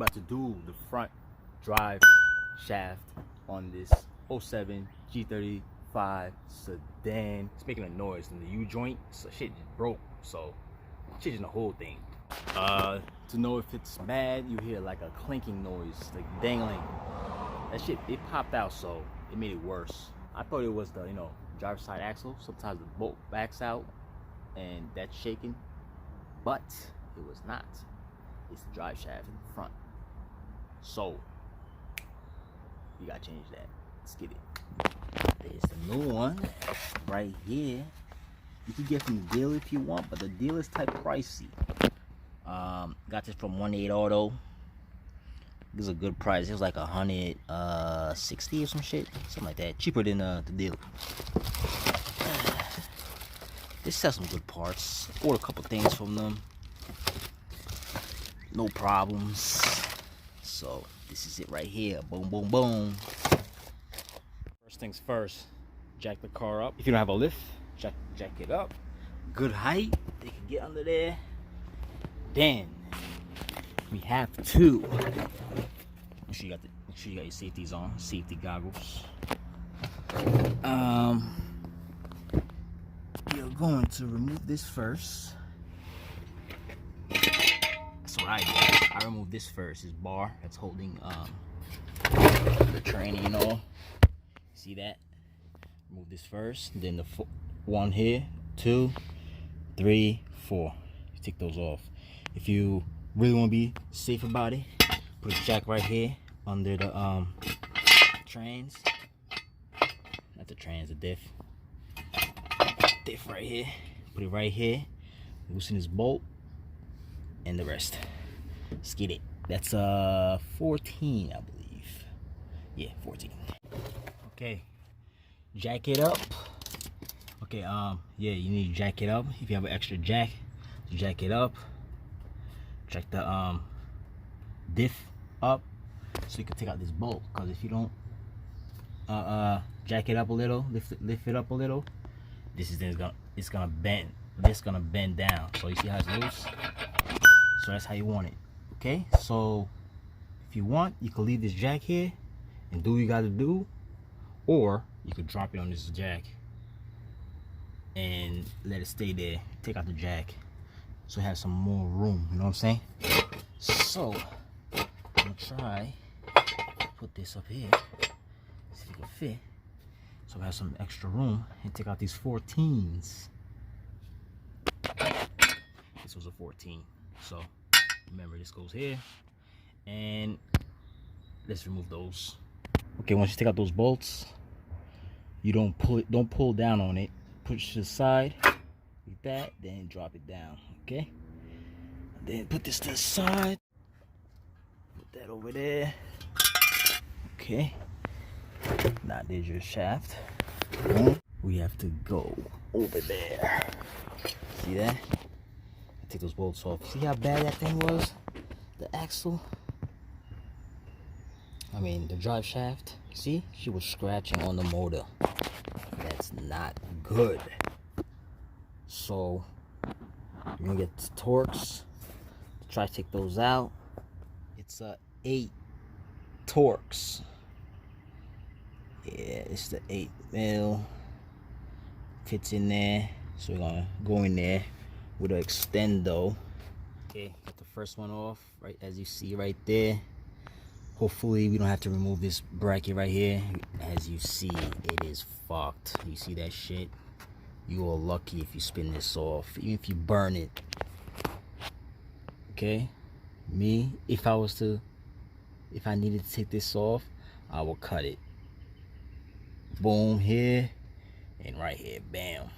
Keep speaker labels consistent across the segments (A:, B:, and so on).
A: about to do the front drive shaft on this 07 G35 sedan. It's making a noise in the U-joint, so shit just broke, so changing the whole thing. To know if it's bad, you hear like a clinking noise, like dangling. That shit, it popped out, so it made it worse. I thought it was the, driver's side axle. Sometimes the bolt backs out and that's shaking, but it was not. It's the drive shaft in the front. So you gotta change that. Let's get it. There's the new one right here. You can get from the dealer if you want, but the dealer's type pricey. Got this from 18 Auto. This is a good price. It was like 160 or some shit, something like that. Cheaper than the dealer. This has some good parts. Ordered a couple things from them. No problems. So this is it right here. Boom, boom, boom. First things first, jack the car up. If you don't have a lift, jack it up. Good height. They can get under there. Then we have to make sure you got your safeties on, safety goggles. You're going to remove this first. That's what I did. I removed this first. This bar that's holding the training and all. See that? Remove this first. Then the one here, 2, 3, 4. You take those off. If you really want to be safe about it, put a jack right here under the trans. Not the trans, the diff. Diff right here. Put it right here. Loosen this bolt and the rest. Let's get it. That's 14, I believe. Yeah, 14. Okay, jack it up. Okay, yeah, you need to jack it up. If you have an extra jack, jack it up. Check the diff up so you can take out this bolt, because if you don't jack it up a little, lift it up a little, it's gonna bend. This gonna bend down. So you see how it's loose? So that's how you want it. Okay, so if you want, you can leave this jack here and do what you gotta do, or you could drop it on this jack and let it stay there. Take out the jack so it has some more room, you know what I'm saying? So I'm gonna try to put this up here, see if it can fit, so I have some extra room, and take out these 14s. This was a 14, so remember, this goes here, and let's remove those. Okay, once you take out those bolts, you don't pull down on it. Push to the side like that, then drop it down. Okay, then put this to the side, put that over there. Okay, now there's your shaft. We have to go over there. See that? Take those bolts off. See how bad that thing was? The axle, I mean the drive shaft. See, she was scratching on the motor. That's not good. So you're gonna get the Torx. Try to take those out. It's a 8 Torx. Yeah, it's the 8 mil. Fits in there. So we're gonna go in there with an extendo. Okay, get the first one off, right as you see right there. Hopefully we don't have to remove this bracket right here. As you see, it is fucked. You see that shit? You are lucky if you spin this off, even if you burn it. Okay, me, if I needed to take this off, I will cut it. Boom, here and right here, bam,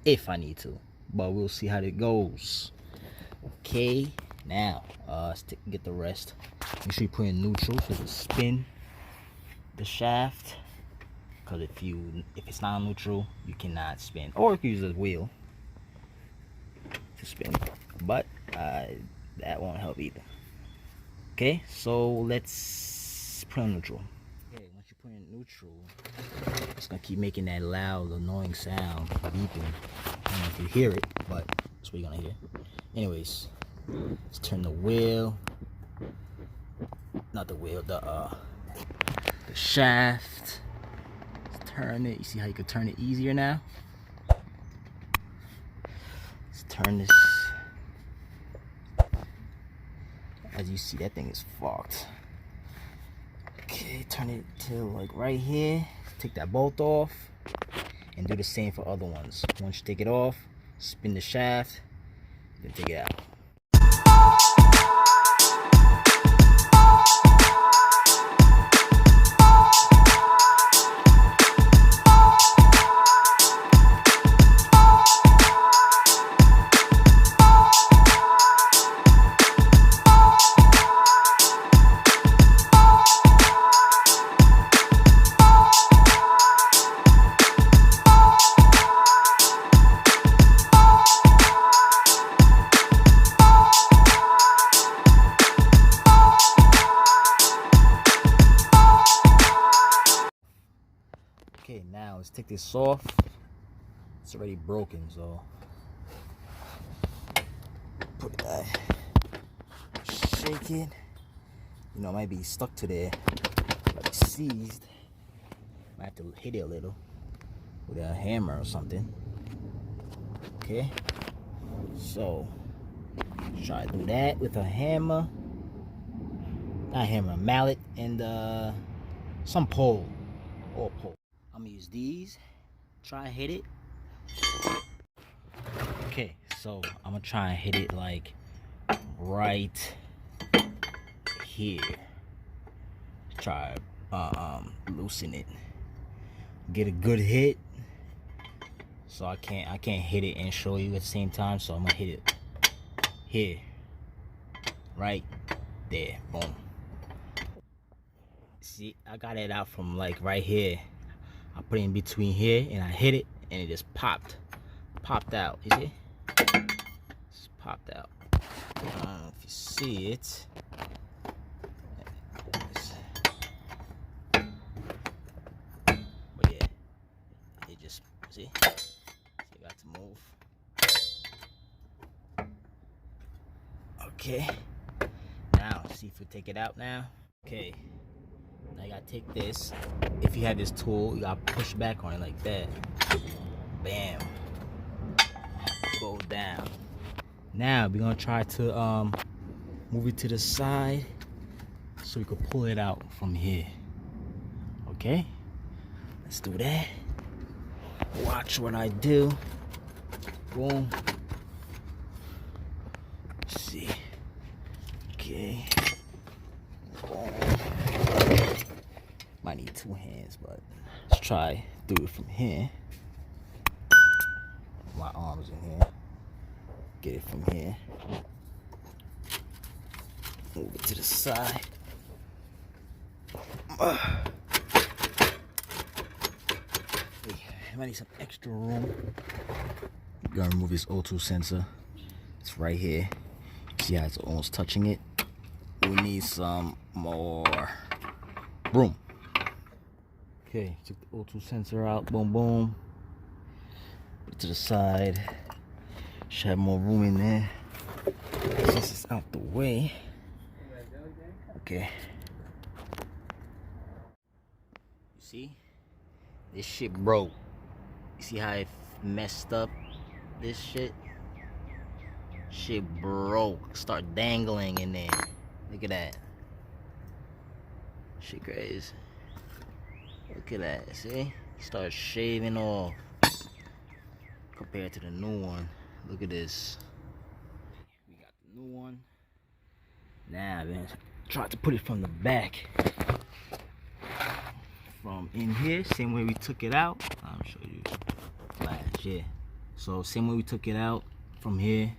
A: if I need to, but we'll see how it goes. Okay, now let's get the rest. Make sure you put in neutral so to spin the shaft, because if it's not neutral, you cannot spin, or you can use a wheel to spin, but that won't help either. Okay, so let's put on neutral. Okay, once you put in neutral, it's gonna keep making that loud, annoying sound, beeping. I don't know if you hear it, but that's what you're gonna hear. Anyways, let's turn the wheel not the wheel, the shaft. Let's turn it. You see how you can turn it easier now? Let's turn this. As you see, that thing is fucked. Okay, turn it to like right here. Take that bolt off and do the same for other ones. Once you take it off, spin the shaft, then take it out. Okay, now let's take this off. It's already broken, so put that, shake it. You know, it might be stuck to there, but it's seized. Might have to hit it a little with a hammer or something. Okay, so try to do that with a hammer. Not a hammer, a mallet, and some pole or pole. I'm gonna use these. Try and hit it. Okay, so I'm gonna try and hit it like right here. Try loosen it. Get a good hit. So I can't hit it and show you at the same time. So I'm gonna hit it here, right there. Boom. See, I got it out from like right here. I put it in between here and I hit it and it just popped out. You see? It's popped out. I don't know if you see it. But yeah, it just, see? You got to move. Okay. Now, see if we take it out now. Okay. Now you gotta take this. If you have this tool, you gotta push back on it like that. Bam. Go down. Now we're gonna try to move it to the side so we can pull it out from here. Okay? Let's do that. Watch what I do. Boom. Let's see. Okay. Boom. Might need two hands, but let's try do it from here. My arms in here. Get it from here. Move it to the side. I might need some extra room. I'm gonna remove this O2 sensor. It's right here. See how it's almost touching it? We need some more room. Okay, took the O2 sensor out. Boom, boom. Put it to the side. Should have more room in there. Since it's out the way. Okay. You see? This shit broke. You see how it messed up? This shit? Shit broke. Start dangling in there. Look at that. Shit crazy. Look at that. See? Start shaving off. Compared to the new one. Look at this. We got the new one. Now then, try to put it from the back. From in here, same way we took it out. I'll show you. Flash, yeah. So same way we took it out from here.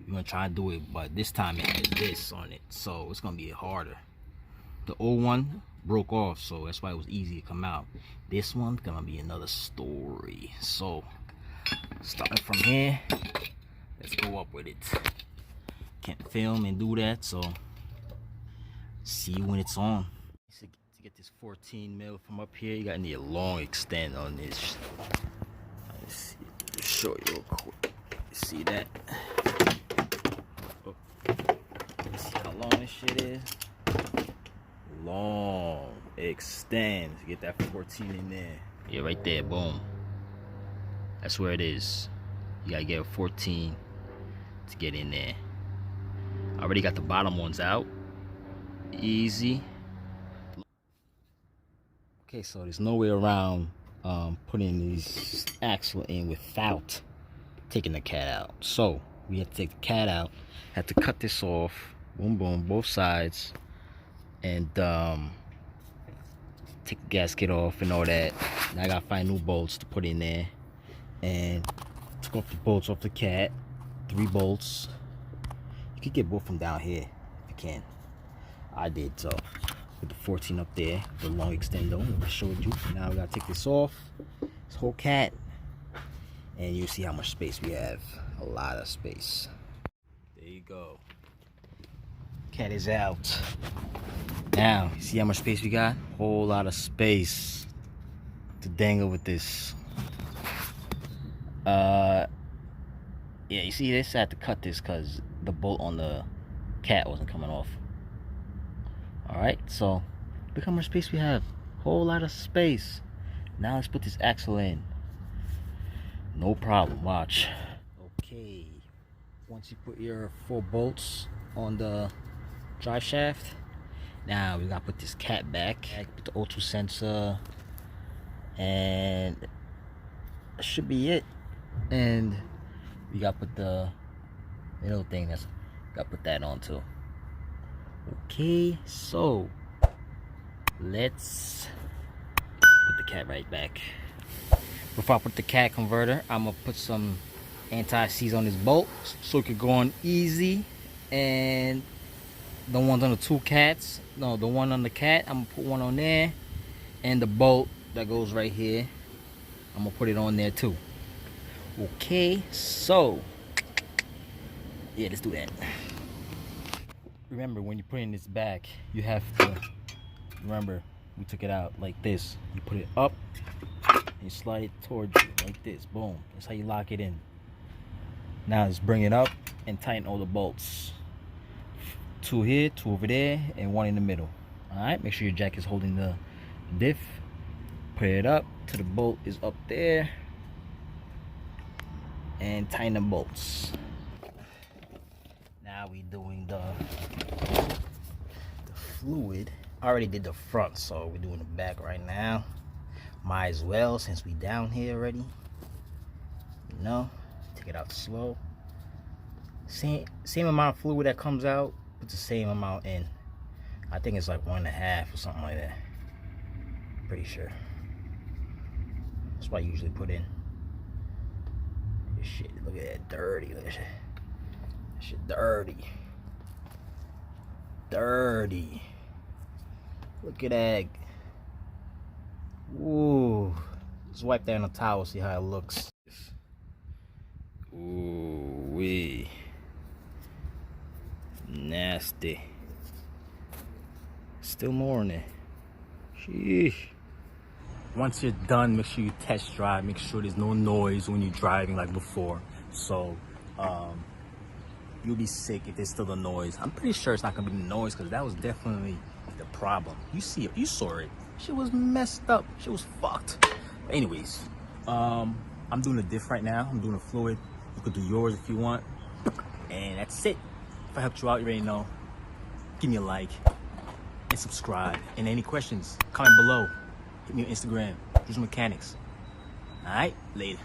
A: We're gonna try to do it, but this time it has this on it, so it's gonna be harder. The old one broke off, so that's why it was easy to come out. This one's gonna be another story. So starting from here, let's go up with it. Can't film and do that, so see when it's on. To get this 14 mil from up here, you gotta need a long extend on this. Let's see, just show you real quick. See that? Oh. See how long this shit is? long, extend. Get that 14 in there. Yeah, right there, boom. That's where it is. You gotta get a 14 to get in there. I already got the bottom ones out. Easy. Okay, so there's no way around putting these axle in without taking the cat out. So we have to take the cat out. Have to cut this off. Boom, boom, both sides, and take the gasket off and all that. Now I gotta find new bolts to put in there, and took off the bolts off the cat. 3 bolts. You could get both from down here if you can. I did, so with the 14 up there, the long extendo I showed you. Now we gotta take this off, this whole cat, and you see how much space we have. A lot of space. There you go. Cat is out. Now, you see how much space we got? Whole lot of space to dangle with this. Yeah, you see this? I had to cut this because the bolt on the cat wasn't coming off. Alright, so look how much space we have. Whole lot of space. Now let's put this axle in. No problem, watch. Okay, once you put your 4 bolts on the drive shaft, now we gotta put this cat back. Put the O2 sensor, and that should be it. And we gotta put the little thing that's gotta put that on too. Okay, so let's put the cat right back. Before I put the cat converter, I'm gonna put some anti-seize on this bolt so it could go on easy. And the ones on the 2 cats, no, the one on the cat, I'm gonna put one on there, and the bolt that goes right here, I'm gonna put it on there too. Okay, so yeah, let's do that. Remember, when you're putting this back, you have to remember, we took it out like this. You put it up and you slide it towards you like this. Boom, that's how you lock it in. Now just bring it up and tighten all the bolts. 2 here, 2 over there, and 1 in the middle. Alright, make sure your jack is holding the diff. Put it up till the bolt is up there, and tighten the bolts. Now we doing the fluid. I already did the front, so we're doing the back right now. Might as well, since we down here already. You know, take it out slow. Same amount of fluid that comes out, put the same amount in. I think it's like 1.5 or something like that. Pretty sure. That's what I usually put in. This shit, look at that, dirty. Look at that shit. That shit dirty. Dirty. Look at that. Ooh. Just wipe that in a towel, see how it looks. Ooh wee. Nasty. Still more in there. Sheesh. Once you're done, make sure you test drive. Make sure there's no noise when you're driving like before. So you'll be sick if there's still a noise. I'm pretty sure it's not gonna be noise, because that was definitely the problem. You see it, you saw it. Shit was messed up. Shit was fucked. But anyways, I'm doing a diff right now. I'm doing a fluid. You could do yours if you want. And that's it. If I helped you out, you already know. Give me a like and subscribe. And any questions, comment below. Hit me on Instagram, Juice Mechanics. Alright, later.